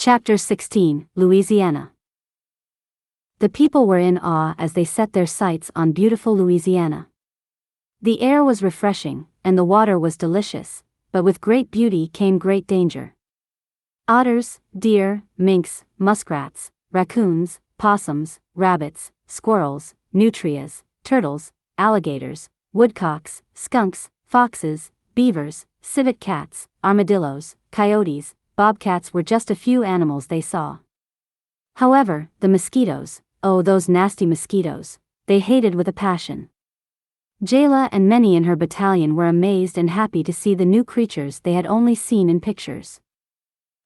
Chapter 16, Louisiana. The people were in awe as they set their sights on beautiful Louisiana. The air was refreshing, and the water was delicious, but with great beauty came great danger. Otters, deer, minks, muskrats, raccoons, possums, rabbits, squirrels, nutrias, turtles, alligators, woodcocks, skunks, foxes, beavers, civet cats, armadillos, coyotes, bobcats were just a few animals they saw. However, the mosquitoes, oh those nasty mosquitoes, they hated with a passion. Jayla and many in her battalion were amazed and happy to see the new creatures they had only seen in pictures.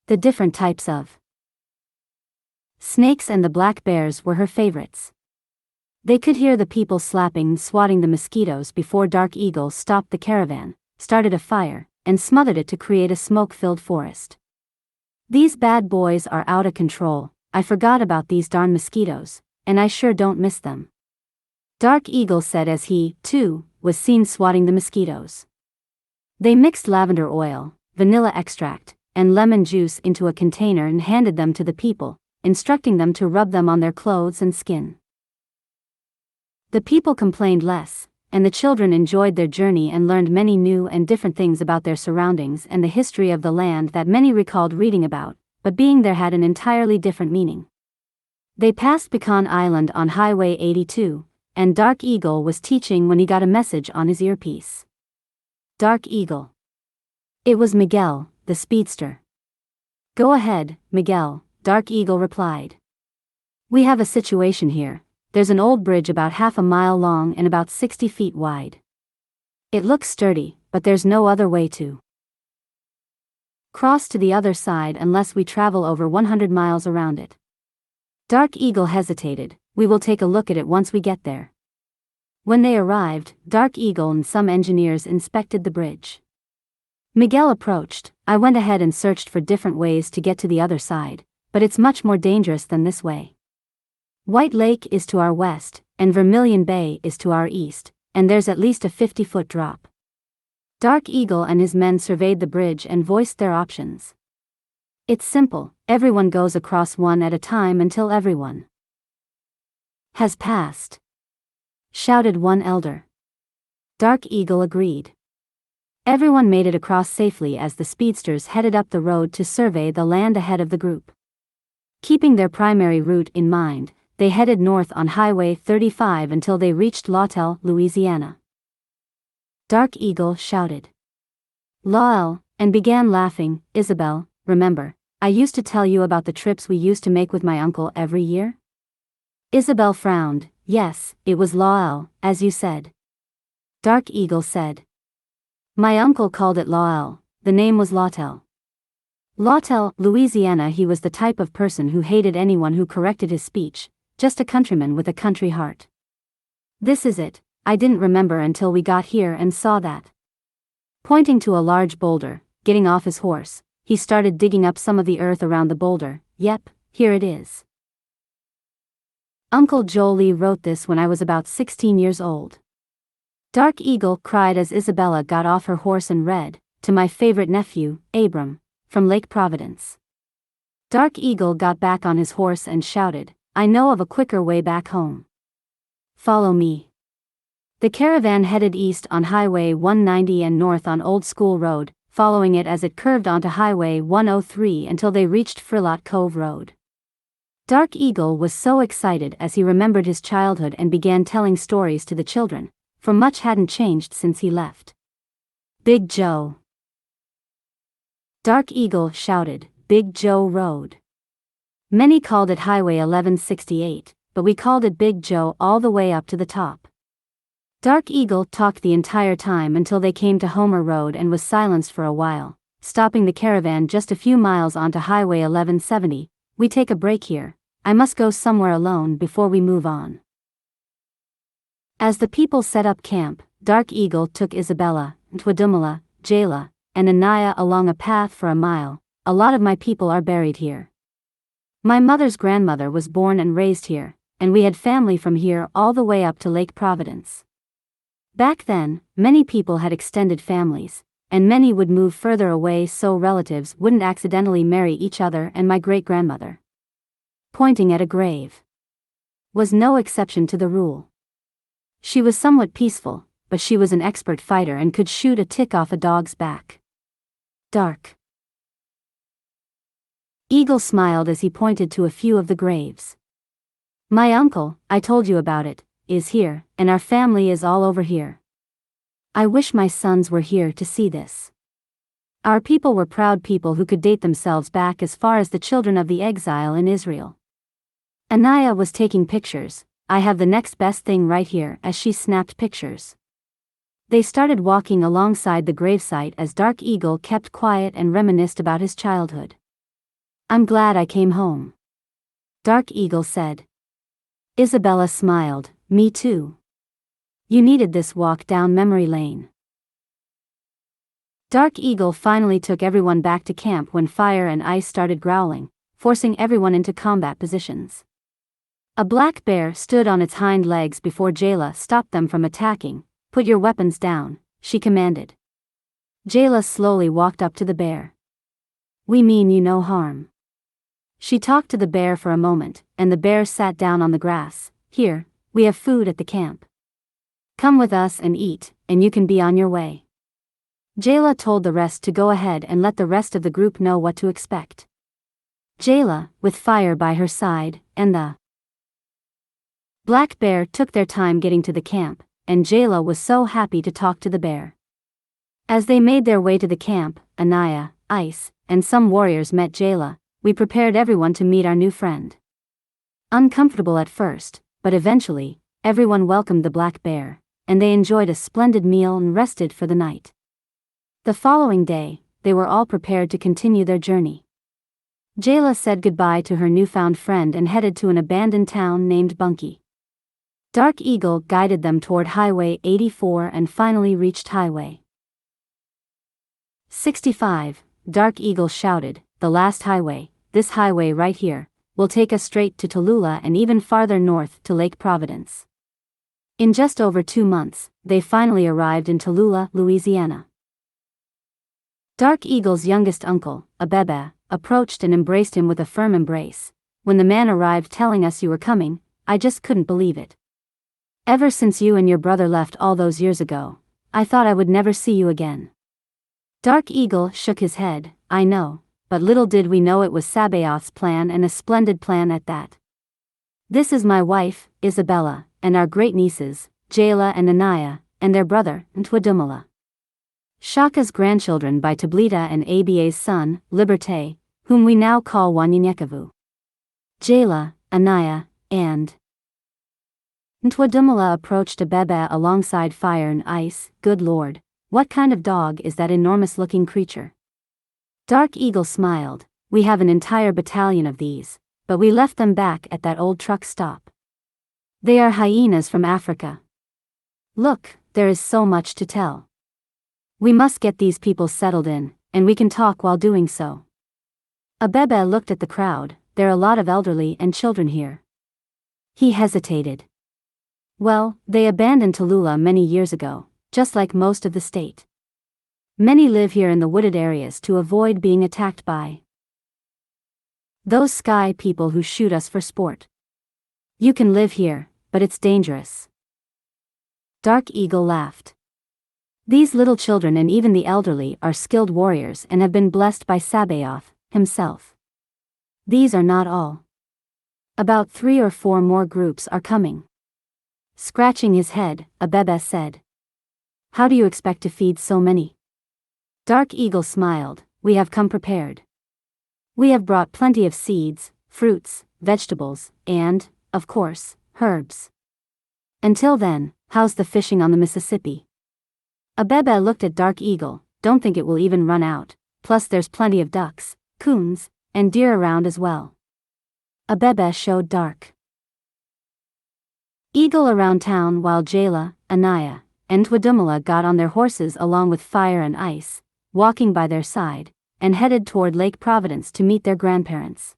The different types of snakes and the black bears were her favorites. They could hear the people slapping and swatting the mosquitoes before Dark Eagle stopped the caravan, started a fire, and smothered it to create a smoke-filled forest. These bad boys are out of control. I forgot about these darn mosquitoes, and I sure don't miss them. Dark Eagle said as he, too, was seen swatting the mosquitoes. They mixed lavender oil, vanilla extract, and lemon juice into a container and handed them to the people, instructing them to rub them on their clothes and skin. The people complained less, and the children enjoyed their journey and learned many new and different things about their surroundings and the history of the land that many recalled reading about, but being there had an entirely different meaning. They passed Pecan Island on Highway 82, and Dark Eagle was teaching when he got a message on his earpiece. Dark Eagle. It was Miguel, the speedster. "Go ahead, Miguel," Dark Eagle replied. "We have a situation here. There's an old bridge about half a mile long and about 60 feet wide. It looks sturdy, but there's no other way to cross to the other side unless we travel over 100 miles around it." Dark Eagle hesitated. "We will take a look at it once we get there." When they arrived, Dark Eagle and some engineers inspected the bridge. Miguel approached. "I went ahead and searched for different ways to get to the other side, but it's much more dangerous than this way. White Lake is to our west, and Vermilion Bay is to our east, and there's at least a 50-foot drop." Dark Eagle and his men surveyed the bridge and voiced their options. "It's simple, everyone goes across one at a time until everyone has passed," shouted one elder. Dark Eagle agreed. Everyone made it across safely as the speedsters headed up the road to survey the land ahead of the group. Keeping their primary route in mind, they headed north on Highway 35 until they reached Lawtell, Louisiana. Dark Eagle shouted, "Lawel," and began laughing. "Isabel, remember, I used to tell you about the trips we used to make with my uncle every year?" Isabel frowned. "Yes, it was Lawel, as you said." Dark Eagle said, "My uncle called it Lawel, the name was Lawtell. Lawtell, Louisiana." He was the type of person who hated anyone who corrected his speech, just a countryman with a country heart. "This is it, I didn't remember until we got here and saw that." Pointing to a large boulder, getting off his horse, he started digging up some of the earth around the boulder. "Yep, here it is. Uncle Jolie wrote this when I was about 16 years old." Dark Eagle cried as Isabella got off her horse and read, "To my favorite nephew, Abram, from Lake Providence." Dark Eagle got back on his horse and shouted, "I know of a quicker way back home. Follow me." The caravan headed east on Highway 190 and north on Old School Road, following it as it curved onto Highway 103 until they reached Frilot Cove Road. Dark Eagle was so excited as he remembered his childhood and began telling stories to the children, for much hadn't changed since he left. "Big Joe." Dark Eagle shouted, "Big Joe Road." Many called it Highway 1168, but we called it Big Joe all the way up to the top. Dark Eagle talked the entire time until they came to Homer Road and was silenced for a while, stopping the caravan just a few miles onto Highway 1170. "We take a break here. I must go somewhere alone before we move on." As the people set up camp, Dark Eagle took Isabella, Ntwadumala, Jayla, and Anaya along a path for a mile. "A lot of my people are buried here. My mother's grandmother was born and raised here, and we had family from here all the way up to Lake Providence. Back then, many people had extended families, and many would move further away so relatives wouldn't accidentally marry each other, and my great-grandmother, pointing at a grave, was no exception to the rule. She was somewhat peaceful, but she was an expert fighter and could shoot a tick off a dog's back. Dark Eagle smiled as he pointed to a few of the graves. My uncle, I told you about it, is here, and our family is all over here. I wish my sons were here to see this. Our people were proud people who could date themselves back as far as the children of the exile in Israel. Anaya was taking pictures. I have the next best thing right here, as she snapped pictures. They started walking alongside the gravesite as Dark Eagle kept quiet and reminisced about his childhood. I'm glad I came home, Dark Eagle said. Isabella smiled, me too. You needed this walk down memory lane. Dark Eagle finally took everyone back to camp when fire and ice started growling, forcing everyone into combat positions. A black bear stood on its hind legs before Jayla stopped them from attacking. Put your weapons down, she commanded. Jayla slowly walked up to the bear. We mean you no harm. She talked to the bear for a moment, and the bear sat down on the grass. Here, we have food at the camp. Come with us and eat, and you can be on your way. Jayla told the rest to go ahead and let the rest of the group know what to expect. Jayla, with fire by her side, and the black bear took their time getting to the camp, and Jayla was so happy to talk to the bear. As they made their way to the camp, Anaya, Ice, and some warriors met Jayla. We prepared everyone to meet our new friend. Uncomfortable at first, but eventually, everyone welcomed the black bear, and they enjoyed a splendid meal and rested for the night. The following day, they were all prepared to continue their journey. Jayla said goodbye to her newfound friend and headed to an abandoned town named Bunkie. Dark Eagle guided them toward Highway 84 and finally reached Highway 65. Dark Eagle shouted, the last highway, this highway right here, will take us straight to Tallulah and even farther north to Lake Providence. In just over 2 months, they finally arrived in Tallulah, Louisiana. Dark Eagle's youngest uncle, Abebe, approached and embraced him with a firm embrace. When the man arrived telling us you were coming, I just couldn't believe it. Ever since you and your brother left all those years ago, I thought I would never see you again. Dark Eagle shook his head. I know, but little did we know it was Sabaoth's plan, and a splendid plan at that. This is my wife, Isabella, and our great-nieces, Jayla and Anaya, and their brother, Ntwadumala. Shaka's grandchildren by Tablita and Aba's son, Liberté, whom we now call Wanyanyekavu. Jayla, Anaya, and Ntwadumala approached Abebe alongside fire and ice. Good Lord, what kind of dog is that enormous-looking creature? Dark Eagle smiled. We have an entire battalion of these, but we left them back at that old truck stop. They are hyenas from Africa. Look, there is so much to tell. We must get these people settled in, and we can talk while doing so. Abebe looked at the crowd. There are a lot of elderly and children here. He hesitated. Well, they abandoned Tallulah many years ago, just like most of the state. Many live here in the wooded areas to avoid being attacked by those sky people who shoot us for sport. You can live here, but it's dangerous. Dark Eagle laughed. These little children and even the elderly are skilled warriors and have been blessed by Sabaoth himself. These are not all. About 3 or 4 more groups are coming. Scratching his head, Abebe said. How do you expect to feed so many? Dark Eagle smiled. We have come prepared. We have brought plenty of seeds, fruits, vegetables, and, of course, herbs. Until then, how's the fishing on the Mississippi? Abebe looked at Dark Eagle. Don't think it will even run out, plus there's plenty of ducks, coons, and deer around as well. Abebe showed Dark Eagle around town while Jayla, Anaya, and Ntwadumala got on their horses along with Fire and Ice, walking by their side, and headed toward Lake Providence to meet their grandparents.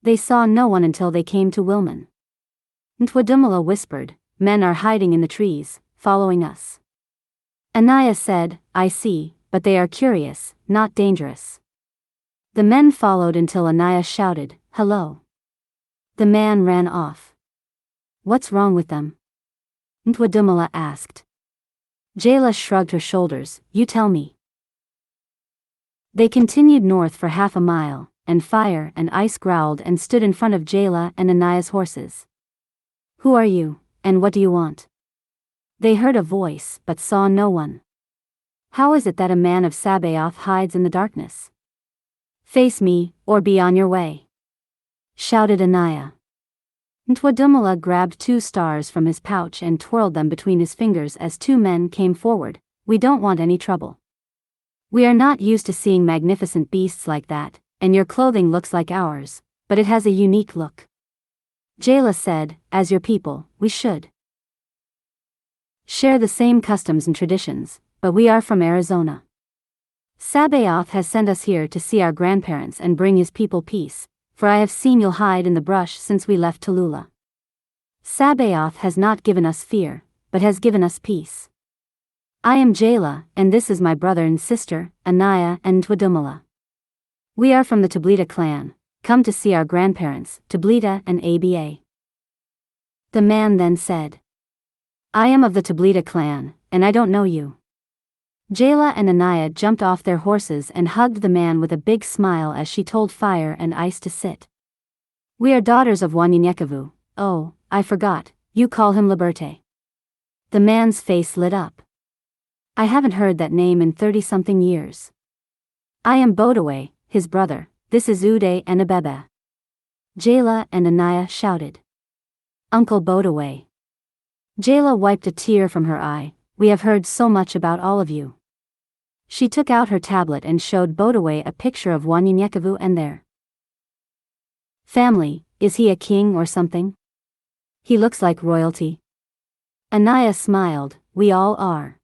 They saw no one until they came to Wilman. Ntwadumala whispered, men are hiding in the trees, following us. Anaya said, I see, but they are curious, not dangerous. The men followed until Anaya shouted, "Hello." The man ran off. "What's wrong with them?" Ntwadumala asked. Jayla shrugged her shoulders. "You tell me." They continued north for half a mile, and Fire and Ice growled and stood in front of Jayla and Anaya's horses. "Who are you, and what do you want?" They heard a voice, but saw no one. "How is it that a man of Sabaoth hides in the darkness?" "Face me, or be on your way," shouted Anaya. Ntwadumala grabbed 2 stars from his pouch and twirled them between his fingers as 2 men came forward. "We don't want any trouble. We are not used to seeing magnificent beasts like that, and your clothing looks like ours, but it has a unique look." Jayla said, "As your people, we should share the same customs and traditions, but we are from Arizona. Sabaoth has sent us here to see our grandparents and bring his people peace, for I have seen you'll hide in the brush since we left Tallulah. Sabaoth has not given us fear, but has given us peace. I am Jayla, and this is my brother and sister, Anaya and Ntwadumala. We are from the Tablita clan, come to see our grandparents, Tablita and Aba." The man then said, "I am of the Tablita clan, and I don't know you." Jayla and Anaya jumped off their horses and hugged the man with a big smile as she told Fire and Ice to sit. "We are daughters of Wanyanyekavu. Oh, I forgot, you call him Liberte." The man's face lit up. "I haven't heard that name in 30-something years. I am Bodaway, his brother. This is Uday and Abebe." Jayla and Anaya shouted, "Uncle Bodaway." Jayla wiped a tear from her eye. "We have heard so much about all of you." She took out her tablet and showed Bodaway a picture of Wanyanyekavu and their family. "Is he a king or something? He looks like royalty." Anaya smiled. "We all are."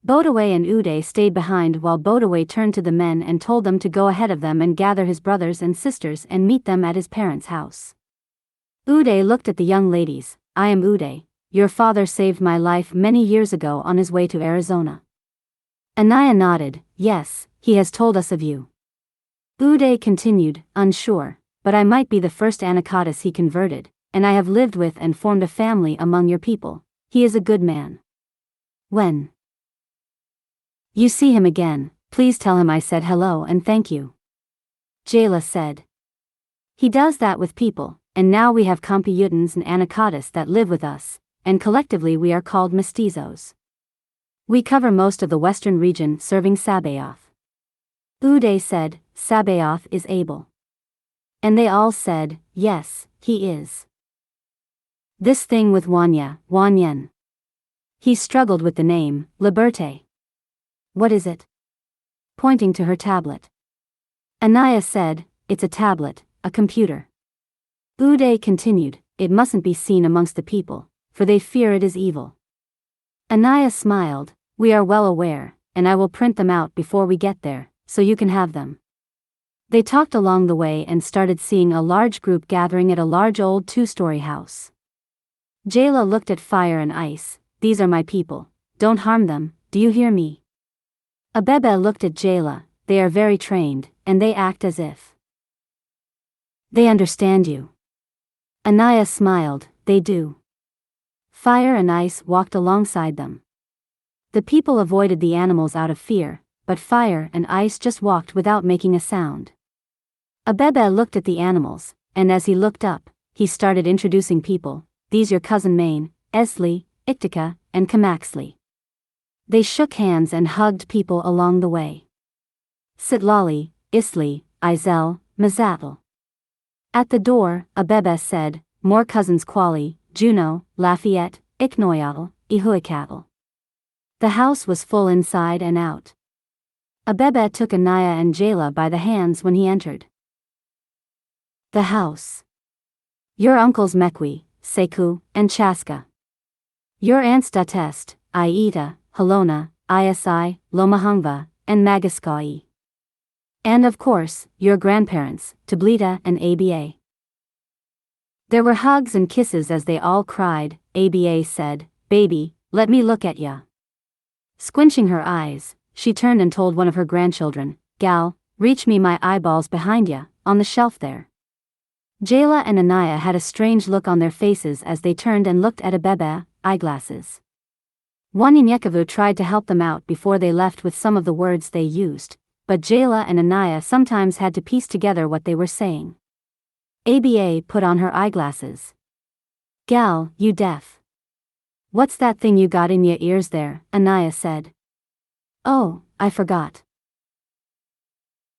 Bodaway and Uday stayed behind while Bodaway turned to the men and told them to go ahead of them and gather his brothers and sisters and meet them at his parents' house. Uday looked at the young ladies. "I am Uday. Your father saved my life many years ago on his way to Arizona." Anaya nodded. "Yes, he has told us of you." Uday continued, "Unsure, but I might be the first Anacotis he converted, and I have lived with and formed a family among your people. He is a good man. When you see him again, please tell him I said hello and thank you." Jayla said, "He does that with people, and now we have Compuyutans and Anacotis that live with us, and collectively we are called mestizos. We cover most of the western region serving Sabaoth." Uday said, "Sabaoth is able." And they all said, "Yes, he is." "This thing with Wanyan." He struggled with the name, Liberte. "What is it?" Pointing to her tablet. Anaya said, "It's a tablet, a computer." Uday continued, "It mustn't be seen amongst the people, for they fear it is evil." Anaya smiled, "We are well aware, and I will print them out before we get there, so you can have them." They talked along the way and started seeing a large group gathering at a large old 2-story house. Jayla looked at Fire and Ice. "These are my people. Don't harm them, do you hear me?" Abebe looked at Jayla. "They are very trained, and they act as if they understand you." Anaya smiled. "They do." Fire and Ice walked alongside them. The people avoided the animals out of fear, but Fire and Ice just walked without making a sound. Abebe looked at the animals, and as he looked up, he started introducing people. "These your cousin Maine, Esli, Iktika, and Kamaxli." They shook hands and hugged people along the way. "Sitlali, Isli, Izel, Mazatl." At the door, Abebe said, "More cousins Quali, Juno, Lafayette, Iknoyatl, Ihuikatl." The house was full inside and out. Abebe took Anaya and Jayla by the hands when he entered the house. "Your uncles Mekwi, Seku, and Chaska. Your aunts Datest, Ieta, Halona, Isi, Lomahangva, and Magaskoi. And of course, your grandparents, Tablita and Aba." There were hugs and kisses as they all cried. Aba said, "Baby, let me look at ya." Squinching her eyes, she turned and told one of her grandchildren, "Gal, reach me my eyeballs behind ya, on the shelf there." Jayla and Anaya had a strange look on their faces as they turned and looked at Abebe, eyeglasses. One Inyekavu tried to help them out before they left with some of the words they used, but Jayla and Anaya sometimes had to piece together what they were saying. Aba put on her eyeglasses. "Gal, you deaf. What's that thing you got in ya ears there?" Anaya said. "Oh, I forgot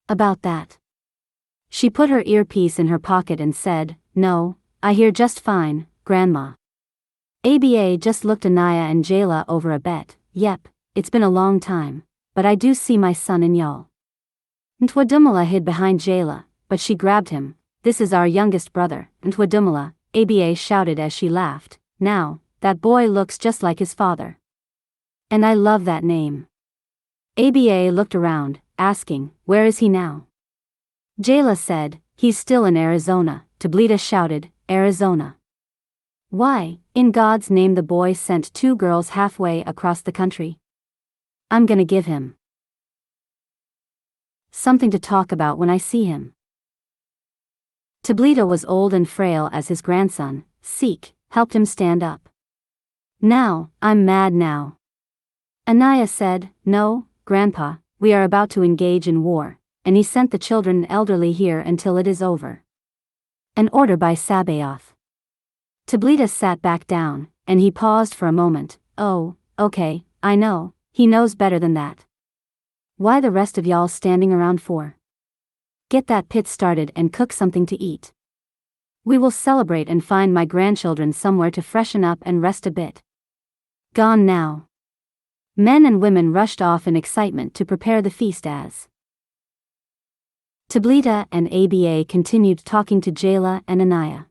about that." She put her earpiece in her pocket and said, "No, I hear just fine, Grandma." Aba just looked Anaya and Jayla over a bit. "Yep, it's been a long time, but I do see my son in y'all." Ntwadumala hid behind Jayla, but she grabbed him. "This is our youngest brother, Ntwadumala," Aba shouted as she laughed. "Now, that boy looks just like his father. And I love that name." Aba looked around, asking, "Where is he now?" Jayla said, "He's still in Arizona." Tablita shouted, "Arizona? Why, in God's name?" The boy sent 2 girls halfway across the country. "I'm gonna give him something to talk about when I see him." Tablita was old and frail as his grandson, Seek, helped him stand up. "Now, I'm mad now." Anaya said, "No, Grandpa, we are about to engage in war, and he sent the children and elderly here until it is over." An order by Sabaoth. Tablita sat back down, and he paused for a moment. "Oh, okay, I know, he knows better than that. Why the rest of y'all standing around for? Get that pit started and cook something to eat. We will celebrate and find my grandchildren somewhere to freshen up and rest a bit." Gone now. Men and women rushed off in excitement to prepare the feast as Tablita and Aba continued talking to Jayla and Anaya.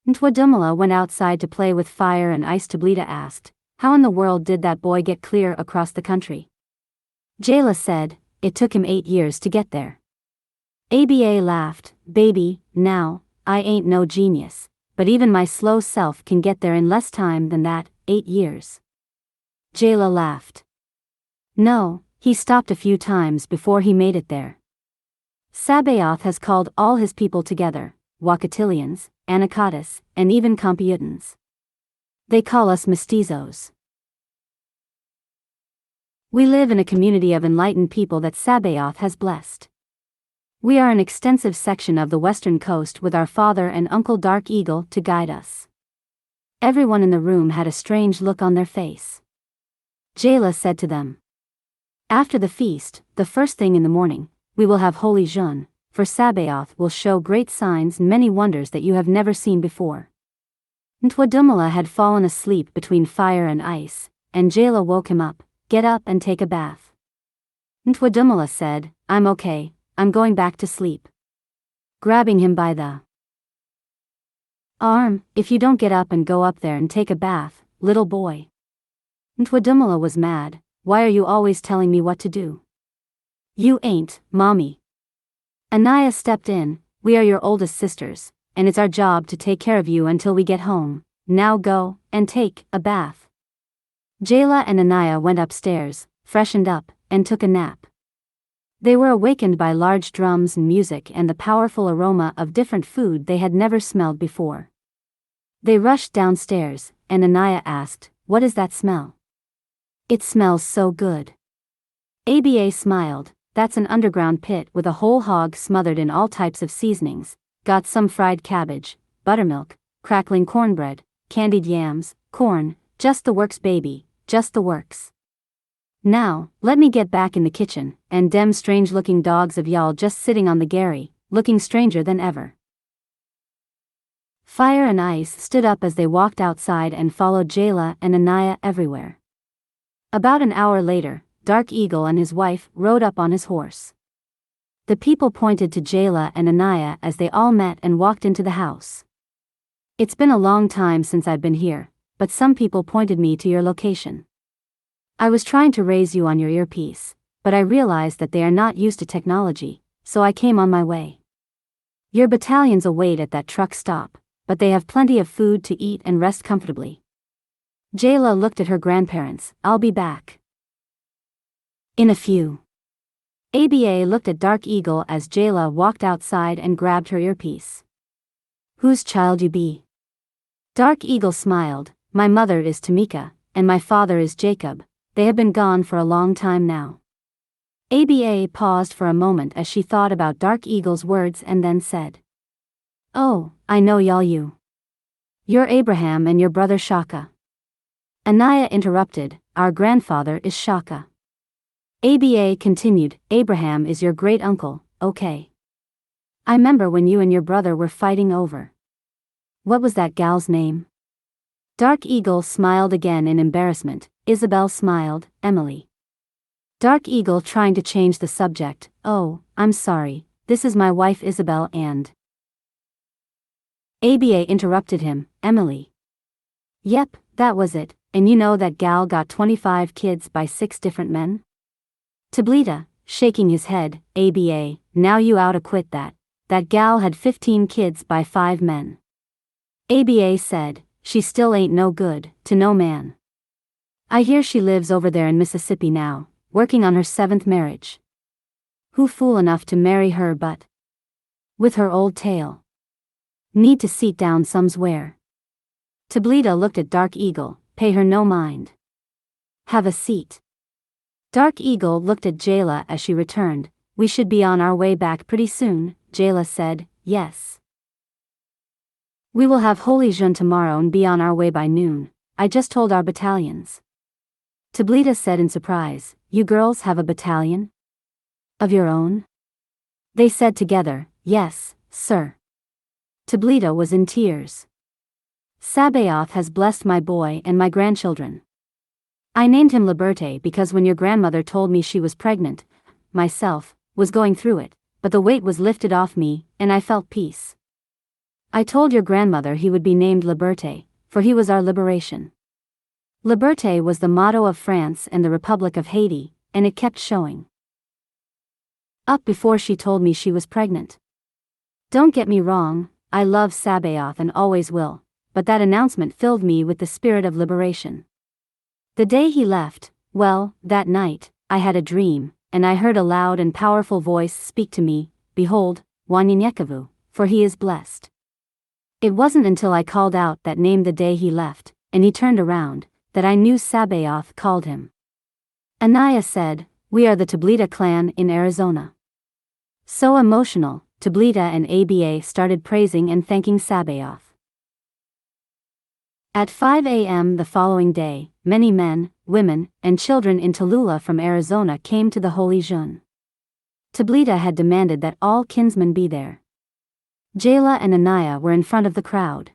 Ntwadumala went outside to play with fire and ice. Tablita asked, "How in the world did that boy get clear across the country?" Jayla said, "It took him 8 years to get there." Aba laughed, "Baby, now, I ain't no genius, but even my slow self can get there in less time than that, 8 years. Jayla laughed. "No, he stopped a few times before he made it there. Sabaoth has called all his people together, Wakatilians, Anacatis, and even Computans. They call us mestizos. We live in a community of enlightened people that Sabaoth has blessed. We are an extensive section of the western coast with our father and Uncle Dark Eagle to guide us." Everyone in the room had a strange look on their face. Jayla said to them, "After the feast, the first thing in the morning, we will have Holy Jun, for Sabaoth will show great signs and many wonders that you have never seen before." Ntwadumala had fallen asleep between fire and ice, and Jayla woke him up. "Get up and take a bath." Ntwadumala said, "I'm okay, I'm going back to sleep." Grabbing him by the arm, "If you don't get up and go up there and take a bath, little boy." Ntwadumala was mad. "Why are you always telling me what to do? You ain't, Mommy." Anaya stepped in, "We are your oldest sisters, and it's our job to take care of you until we get home. Now go, and take a bath." Jayla and Anaya went upstairs, freshened up, and took a nap. They were awakened by large drums and music and the powerful aroma of different food they had never smelled before. They rushed downstairs, and Anaya asked, "What is that smell? It smells so good." Aba smiled, "That's an underground pit with a whole hog smothered in all types of seasonings. Got some fried cabbage, buttermilk, crackling cornbread, candied yams, corn, just the works baby, just the works. Now, let me get back in the kitchen, and dem strange looking dogs of y'all just sitting on the gharry, looking stranger than ever." Fire and Ice stood up as they walked outside and followed Jayla and Anaya everywhere. About an hour later, Dark Eagle and his wife rode up on his horse. The people pointed to Jayla and Anaya as they all met and walked into the house. "It's been a long time since I've been here, but some people pointed me to your location. I was trying to raise you on your earpiece, but I realized that they are not used to technology, so I came on my way. Your battalion's await at that truck stop, but they have plenty of food to eat and rest comfortably." Jayla looked at her grandparents. "I'll be back." In a few. ABA looked at Dark Eagle as Jayla walked outside and grabbed her earpiece. Whose child you be? Dark Eagle smiled. My mother is Tamika, and my father is Jacob. They have been gone for a long time now. ABA paused for a moment as she thought about Dark Eagle's words and then said, Oh, I know y'all you. You're Abraham and your brother Shaka. Anaya interrupted, Our grandfather is Shaka. ABA continued, Abraham is your great-uncle, okay. I remember when you and your brother were fighting over. What was that gal's name? Dark Eagle smiled again in embarrassment. Isabel smiled, Emily. Dark Eagle trying to change the subject, Oh, I'm sorry, this is my wife Isabel and... ABA interrupted him, Emily. Yep, that was it, and you know that gal got 25 kids by 6 different men? Tablita, shaking his head, ABA, now you oughta quit that. That gal had 15 kids by 5 men. ABA said, She still ain't no good, to no man. I hear she lives over there in Mississippi now, working on her 7th marriage. Who fool enough to marry her but? With her old tail. Need to seat down somewhere. Tablita looked at Dark Eagle, pay her no mind. Have a seat. Dark Eagle looked at Jayla as she returned, We should be on our way back pretty soon, Jayla said, Yes. We will have Holy Jun tomorrow and be on our way by noon, I just told our battalions. Tablita said in surprise, You girls have a battalion? Of your own? They said together, Yes, sir. Tablita was in tears. Sabaoth has blessed my boy and my grandchildren. I named him Liberte because when your grandmother told me she was pregnant, myself, was going through it, but the weight was lifted off me, and I felt peace. I told your grandmother he would be named Liberte, for he was our liberation. Liberté was the motto of France and the Republic of Haiti, and it kept showing up before she told me she was pregnant. Don't get me wrong, I love Sabaoth and always will, but that announcement filled me with the spirit of liberation. The day he left, well, that night, I had a dream, and I heard a loud and powerful voice speak to me, Behold, Wanyanyekavu, for he is blessed. It wasn't until I called out that name the day he left, and he turned around, that I knew Sabaoth called him. Anaya said, We are the Tablita clan in Arizona. So emotional, Tablita and ABA started praising and thanking Sabaoth. At 5 a.m. the following day, many men, women, and children in Tallulah from Arizona came to the Holy Jun. Tablita had demanded that all kinsmen be there. Jayla and Anaya were in front of the crowd.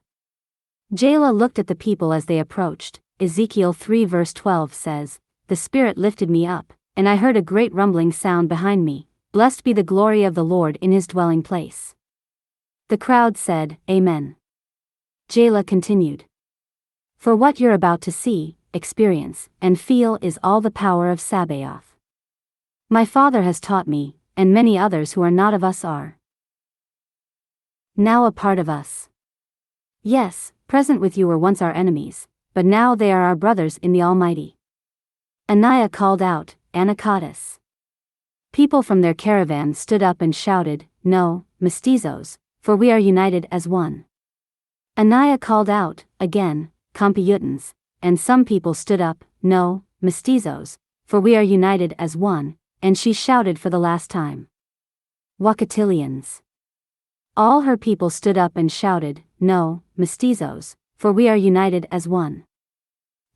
Jayla looked at the people as they approached. Ezekiel 3 verse 12 says, The Spirit lifted me up, and I heard a great rumbling sound behind me, Blessed be the glory of the Lord in his dwelling place. The crowd said, Amen. Jayla continued. For what you're about to see, experience, and feel is all the power of Sabaoth. My Father has taught me, and many others who are not of us are now a part of us. Yes, present with you were once our enemies, but now they are our brothers in the Almighty. Anaya called out, Anacatus. People from their caravan stood up and shouted, No, mestizos, for we are united as one. Anaya called out, again, Compayutans, and some people stood up, No, mestizos, for we are united as one, and she shouted for the last time. Wakatilians. All her people stood up and shouted, No, mestizos, for we are united as one.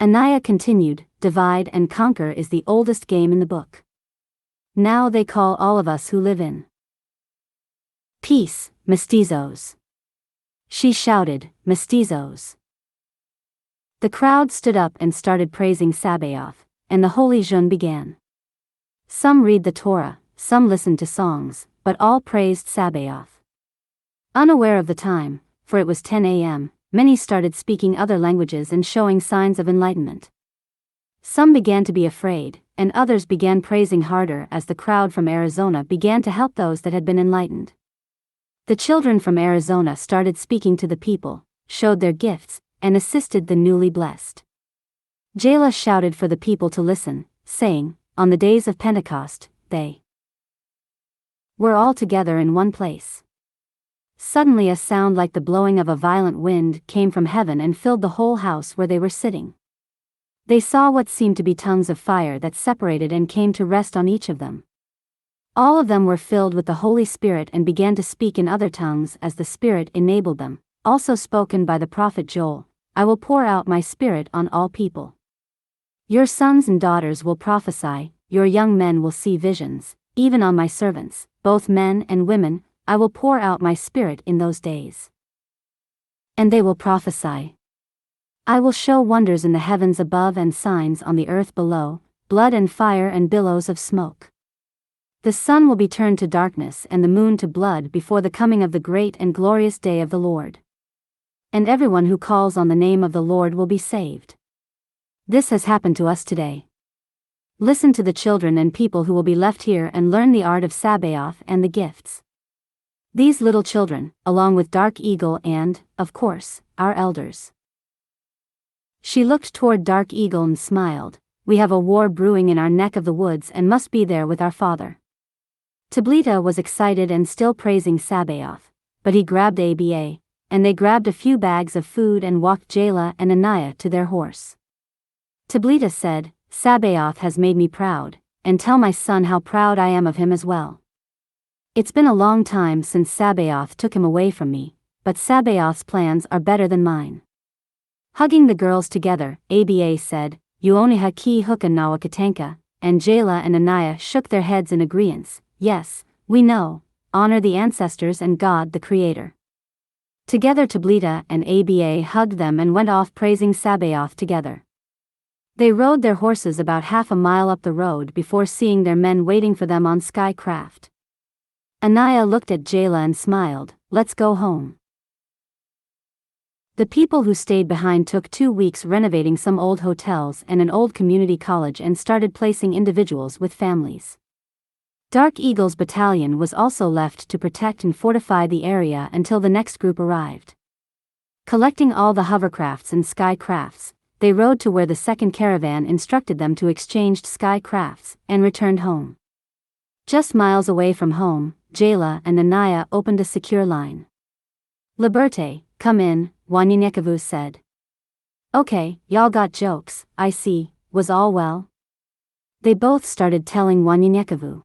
Anaya continued, Divide and conquer is the oldest game in the book. Now they call all of us who live in peace, mestizos. She shouted, Mestizos. The crowd stood up and started praising Sabaoth, and the Holy Jun began. Some read the Torah, some listened to songs, but all praised Sabaoth. Unaware of the time, for it was 10 a.m., many started speaking other languages and showing signs of enlightenment. Some began to be afraid, and others began praising harder as the crowd from Arizona began to help those that had been enlightened. The children from Arizona started speaking to the people, showed their gifts, and assisted the newly blessed. Jayla shouted for the people to listen, saying, on the days of Pentecost, they were all together in one place. Suddenly a sound like the blowing of a violent wind came from heaven and filled the whole house where they were sitting. They saw what seemed to be tongues of fire that separated and came to rest on each of them. All of them were filled with the Holy Spirit and began to speak in other tongues as the Spirit enabled them, also spoken by the prophet Joel, "I will pour out my Spirit on all people. Your sons and daughters will prophesy, your young men will see visions, even on my servants, both men and women, I will pour out my Spirit in those days. And they will prophesy. I will show wonders in the heavens above and signs on the earth below, blood and fire and billows of smoke. The sun will be turned to darkness and the moon to blood before the coming of the great and glorious day of the Lord. And everyone who calls on the name of the Lord will be saved." This has happened to us today. Listen to the children and people who will be left here and learn the art of Sabaoth and the gifts. These little children, along with Dark Eagle and, of course, our elders. She looked toward Dark Eagle and smiled. "We have a war brewing in our neck of the woods and must be there with our father." Tablita was excited and still praising Sabaoth, but he grabbed Aba, and they grabbed a few bags of food and walked Jayla and Anaiah to their horse. Tablita said, "Sabaoth has made me proud, and tell my son how proud I am of him as well. It's been a long time since Sabaoth took him away from me, but Sabaoth's plans are better than mine." Hugging the girls together, Aba said, "Uoniha ki huka nawakatanka," and Jayla and Anaiah shook their heads in agreement. "Yes, we know, honor the ancestors and God the Creator." Together Tablita and Aba hugged them and went off praising Sabaoth together. They rode their horses about half a mile up the road before seeing their men waiting for them on Sky Craft. Anaiah looked at Jayla and smiled, "Let's go home." The people who stayed behind took 2 weeks renovating some old hotels and an old community college and started placing individuals with families. Dark Eagle's battalion was also left to protect and fortify the area until the next group arrived. Collecting all the hovercrafts and sky crafts, they rode to where the second caravan instructed them to exchange sky crafts, and returned home. Just miles away from home, Jayla and Anaiah opened a secure line. "Liberte, come in," Wanyanyekavu said. "Okay, y'all got jokes, I see, was all well?" They both started telling Wanyanyekavu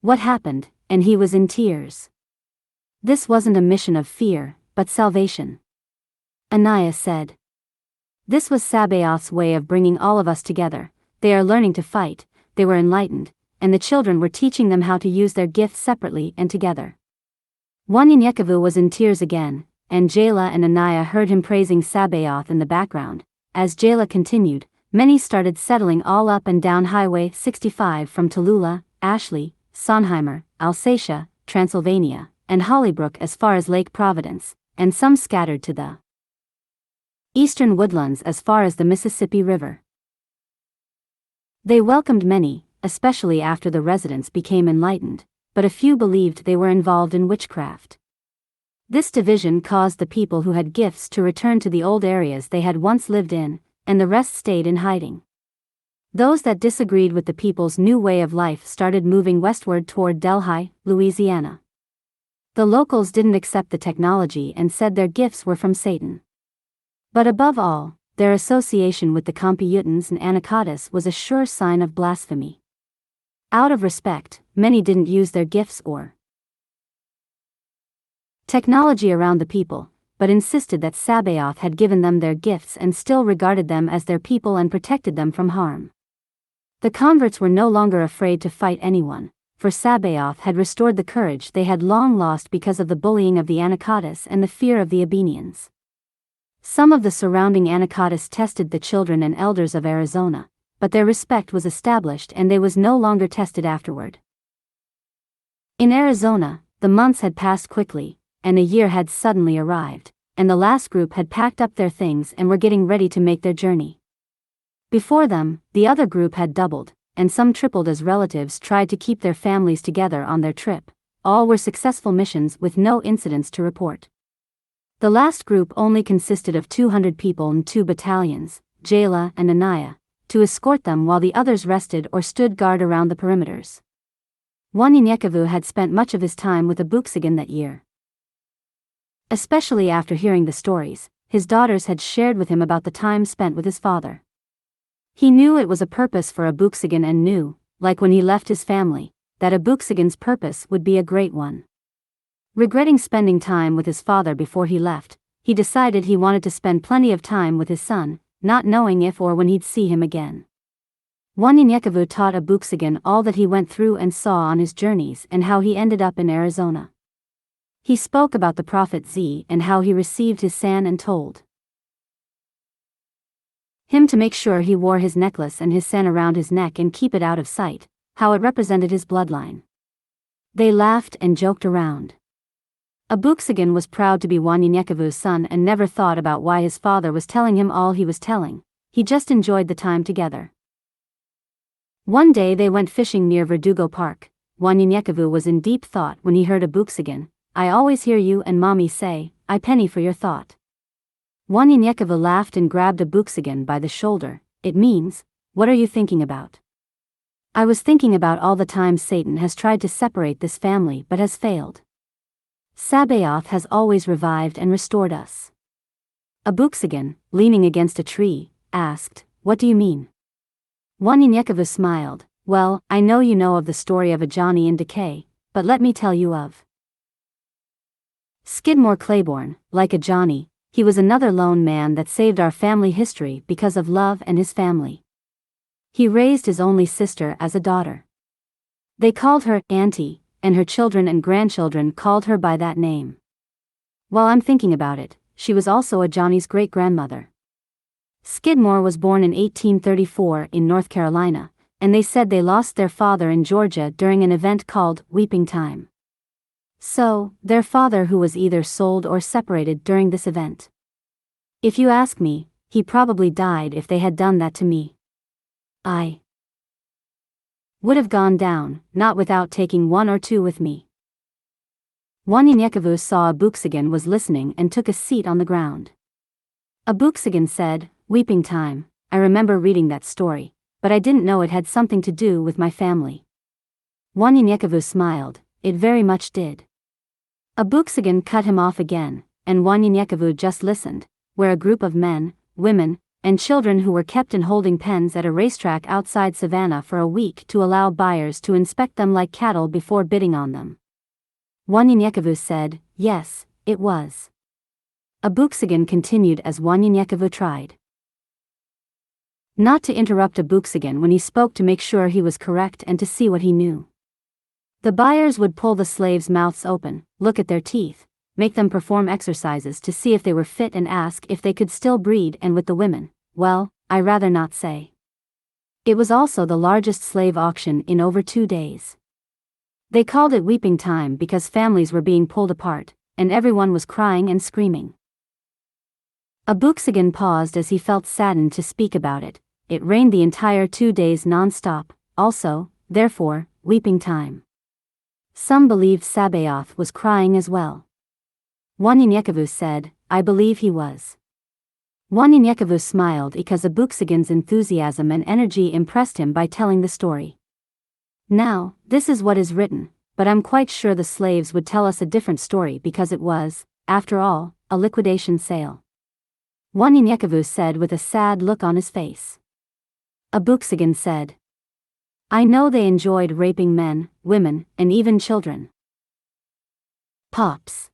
what happened, and he was in tears. This wasn't a mission of fear, but salvation. Anaiah said. This was Sabaoth's way of bringing all of us together. They are learning to fight, they were enlightened, and the children were teaching them how to use their gifts separately and together. Wanyanyekavu was in tears again, and Jayla and Anaiah heard him praising Sabaoth in the background. As Jayla continued, many started settling all up and down Highway 65 from Tallulah, Ashley, Sonheimer, Alsatia, Transylvania, and Hollybrook as far as Lake Providence, and some scattered to the eastern woodlands as far as the Mississippi River. They welcomed many, especially after the residents became enlightened, but a few believed they were involved in witchcraft. This division caused the people who had gifts to return to the old areas they had once lived in, and the rest stayed in hiding. Those that disagreed with the people's new way of life started moving westward toward Delhi, Louisiana. The locals didn't accept the technology and said their gifts were from Satan. But above all, their association with the Computans and Anacotis was a sure sign of blasphemy. Out of respect, many didn't use their gifts or technology around the people, but insisted that Sabaoth had given them their gifts and still regarded them as their people and protected them from harm. The converts were no longer afraid to fight anyone, for Sabaoth had restored the courage they had long lost because of the bullying of the Anacotis and the fear of the Abenians. Some of the surrounding Anacotis tested the children and elders of Arizona, but their respect was established and they was no longer tested afterward. In Arizona, the months had passed quickly, and a year had suddenly arrived, and the last group had packed up their things and were getting ready to make their journey. Before them, the other group had doubled, and some tripled as relatives tried to keep their families together on their trip. All were successful missions with no incidents to report. The last group only consisted of 200 people in 2 battalions, Jayla and Anaiah, to escort them while the others rested or stood guard around the perimeters. Wanyinyekevu had spent much of his time with Abooksigun that year. Especially after hearing the stories his daughters had shared with him about the time spent with his father. He knew it was a purpose for Abooksigun and knew, like when he left his family, that Abooksigun's purpose would be a great one. Regretting spending time with his father before he left, he decided he wanted to spend plenty of time with his son, not knowing if or when he'd see him again. Wanyinyekevu taught Abooksigun all that he went through and saw on his journeys and how he ended up in Arizona. He spoke about the prophet Z and how he received his san and told him to make sure he wore his necklace and his san around his neck and keep it out of sight, how it represented his bloodline. They laughed and joked around. Abooksigun was proud to be Wanyinyekevu's son and never thought about why his father was telling him all he was telling. He just enjoyed the time together. One day they went fishing near Verdugo Park. Wanyinyekevu was in deep thought when he heard Abooksigun. I always hear you and mommy say, I penny for your thought. Wanyinyekevu laughed and grabbed Abooksigun by the shoulder. It means, what are you thinking about? I was thinking about all the times Satan has tried to separate this family but has failed. Sabaoth has always revived and restored us. Abooksigun, leaning against a tree, asked, what do you mean? Wanyinyekevu smiled, well, I know you know of the story of a Johnny in decay, but let me tell you of Skidmore Claiborne. Like a Johnny, he was another lone man that saved our family history because of love and his family. He raised his only sister as a daughter. They called her Auntie, and her children and grandchildren called her by that name. While I'm thinking about it, she was also a Johnny's great-grandmother. Skidmore was born in 1834 in North Carolina, and they said they lost their father in Georgia during an event called Weeping Time. So, their father who was either sold or separated during this event. If you ask me, he probably died if they had done that to me. I would have gone down, not without taking one or two with me. Wanyinyekevu saw Abooksigun was listening and took a seat on the ground. Abooksigun said, Weeping Time, I remember reading that story, but I didn't know it had something to do with my family. Wanyinyekevu smiled, it very much did. Abooksigun cut him off again, and Wanyinyekevu just listened, where a group of men, women, and children who were kept in holding pens at a racetrack outside Savannah for a week to allow buyers to inspect them like cattle before bidding on them. Wanyinyekevu said, yes, it was. Abooksigun continued as Wanyinyekevu tried not to interrupt Abooksigun when he spoke to make sure he was correct and to see what he knew. The buyers would pull the slaves' mouths open, look at their teeth, make them perform exercises to see if they were fit and ask if they could still breed, and with the women, well, I rather not say. It was also the largest slave auction in over 2 days. They called it Weeping Time because families were being pulled apart, and everyone was crying and screaming. Abooksigun paused as he felt saddened to speak about it. It rained the entire 2 days non-stop, also, therefore, weeping time. Some believed Sabaoth was crying as well. Wanyinyekevu said, I believe he was. Wanyinyekevu smiled because Abooksigun's enthusiasm and energy impressed him by telling the story. Now, this is what is written, but I'm quite sure the slaves would tell us a different story because it was, after all, a liquidation sale. Wanyinyekevu said with a sad look on his face. Abooksigun said, I know they enjoyed raping men, women, and even children. Pops.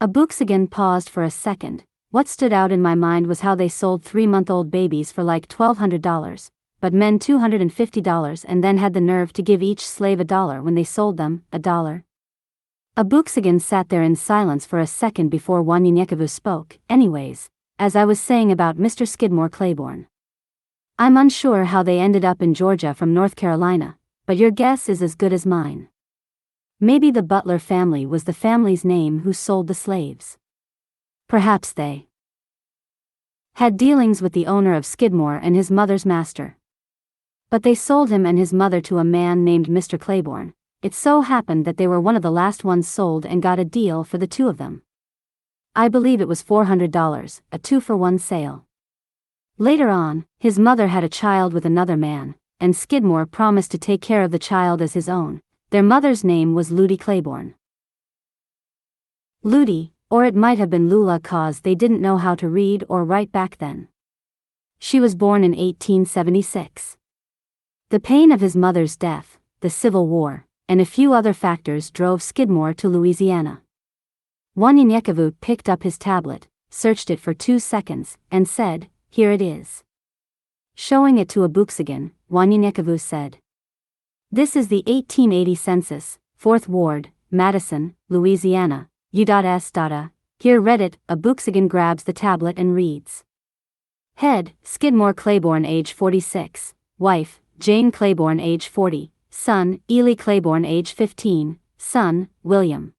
Abooksigun paused for a second. What stood out in my mind was how they sold 3-month-old babies for like $1,200, but men $250 and then had the nerve to give each slave $1 when they sold them, $1. Abooksigun sat there in silence for a second before Wanyinyekevu spoke. Anyways, as I was saying about Mr. Skidmore Claiborne. I'm unsure how they ended up in Georgia from North Carolina, but your guess is as good as mine. Maybe the Butler family was the family's name who sold the slaves. Perhaps they had dealings with the owner of Skidmore and his mother's master. But they sold him and his mother to a man named Mr. Claiborne. It so happened that they were one of the last ones sold and got a deal for the two of them. I believe it was $400, a 2-for-1 sale. Later on, his mother had a child with another man, and Skidmore promised to take care of the child as his own. Their mother's name was Ludi Claiborne. Ludi, or it might have been Lula, cause they didn't know how to read or write back then. She was born in 1876. The pain of his mother's death, the Civil War, and a few other factors drove Skidmore to Louisiana. Wanyinyekevu picked up his tablet, searched it for 2 seconds, and said, "Here it is." Showing it to Abooksigun, Wanyinyekevu said, "This is the 1880 census, 4th Ward, Madison, Louisiana, U.S. Here, read it. Abooksigun grabs the tablet and reads. Head, Skidmore Claiborne age 46, wife, Jane Claiborne age 40, son, Ely Claiborne age 15, son, William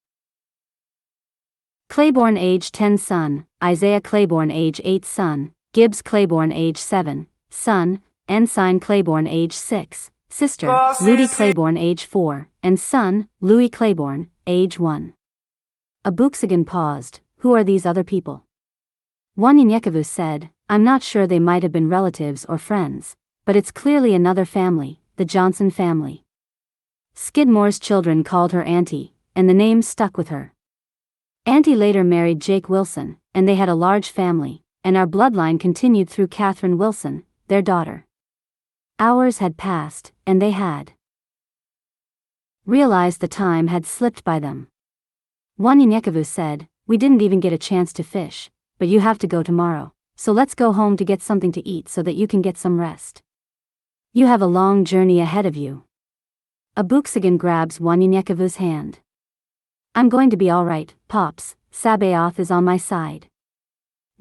Claiborne age 10, son, Isaiah Claiborne age 8, son, Gibbs Claiborne age 7, son, Ensign Claiborne age 6, sister, Ludi Claiborne age 4, and son, Louis Claiborne, age 1. Abooksigun paused. Who are these other people? Wanyinyekevu said, I'm not sure, they might have been relatives or friends, but it's clearly another family, the Johnson family. Skidmore's children called her Auntie, and the name stuck with her. Auntie later married Jake Wilson, and they had a large family, and our bloodline continued through Catherine Wilson, their daughter. Hours had passed, and they had realized the time had slipped by them. Wanyinyekevu said, we didn't even get a chance to fish, but you have to go tomorrow, so let's go home to get something to eat so that you can get some rest. You have a long journey ahead of you. Abooksigun grabs Wanyinyekevu's hand. I'm going to be alright, Pops, Sabaoth is on my side.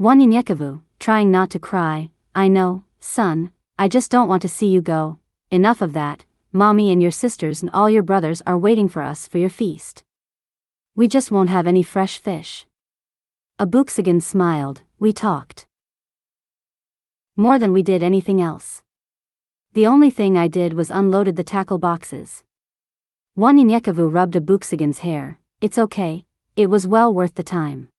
Wanyinyekevu, trying not to cry, I know, son, I just don't want to see you go. Enough of that, Mommy and your sisters and all your brothers are waiting for us for your feast. We just won't have any fresh fish. Abooksigun smiled, we talked. More than we did anything else. The only thing I did was unloaded the tackle boxes. Wanyinyekevu rubbed Abooksigun's hair, it's okay, it was well worth the time.